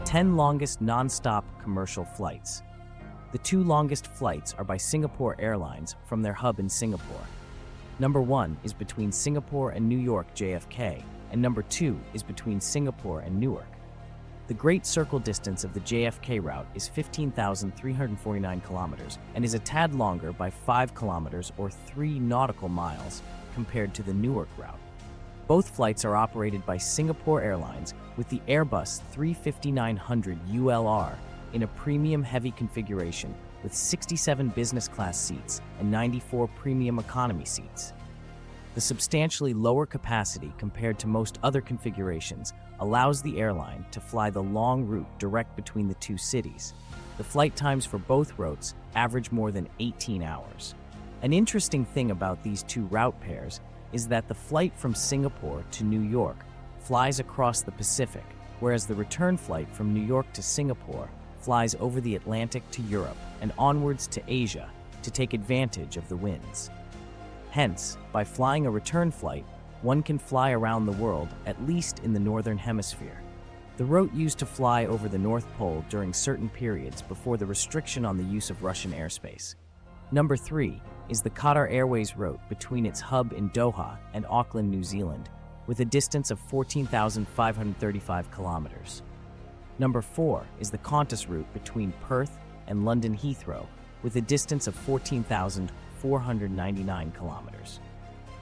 10 longest non-stop commercial flights. The 2 longest flights are by Singapore Airlines from their hub in Singapore. Number 1 is between Singapore and New York JFK, and number 2 is between Singapore and Newark. The Great Circle distance of the JFK route is 15,349 kilometers and is a tad longer by 5 kilometers or 3 nautical miles compared to the Newark route. Both flights are operated by Singapore Airlines with the Airbus A350-900 ULR in a premium heavy configuration with 67 business class seats and 94 premium economy seats. The substantially lower capacity compared to most other configurations allows the airline to fly the long route direct between the two cities. The flight times for both routes average more than 18 hours. An interesting thing about these two route pairs is that the flight from Singapore to New York flies across the Pacific, whereas the return flight from New York to Singapore flies over the Atlantic to Europe and onwards to Asia to take advantage of the winds. Hence, by flying a return flight, one can fly around the world, at least in the Northern Hemisphere. The route used to fly over the North Pole during certain periods before the restriction on the use of Russian airspace. Number 3 is the Qatar Airways route between its hub in Doha and Auckland, New Zealand, with a distance of 14,535 kilometers. Number 4 is the Qantas route between Perth and London Heathrow, with a distance of 14,499 kilometers.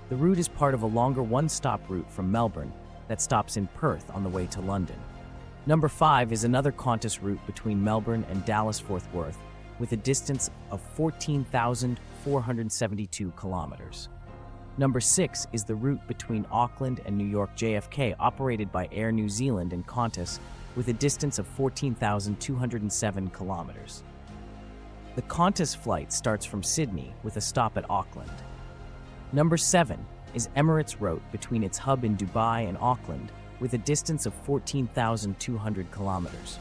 The route is part of a longer one-stop route from Melbourne that stops in Perth on the way to London. Number 5 is another Qantas route between Melbourne and Dallas-Fort Worth, with a distance of 14,472 kilometers. Number 6 is the route between Auckland and New York JFK, operated by Air New Zealand and Qantas, with a distance of 14,207 kilometers. The Qantas flight starts from Sydney with a stop at Auckland. Number 7 is Emirates route between its hub in Dubai and Auckland, with a distance of 14,200 kilometers.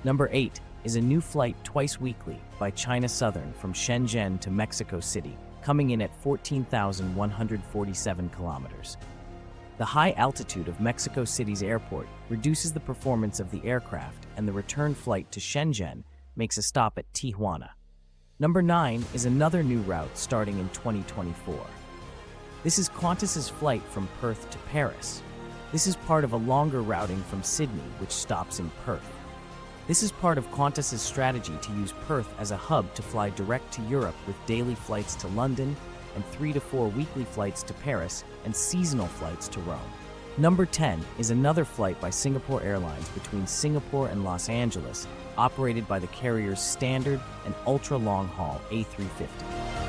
Number 8 is a new flight twice weekly by China Southern from Shenzhen to Mexico City, coming in at 14,147 kilometers. The high altitude of Mexico City's airport reduces the performance of the aircraft, and the return flight to Shenzhen makes a stop at Tijuana. Number 9 is another new route starting in 2024. This is Qantas's flight from Perth to Paris. This is part of a longer routing from Sydney, which stops in Perth. This is part of Qantas's strategy to use Perth as a hub to fly direct to Europe with daily flights to London and 3 to 4 weekly flights to Paris and seasonal flights to Rome. Number 10 is another flight by Singapore Airlines between Singapore and Los Angeles, operated by the carriers Standard and ultra-long-haul A350.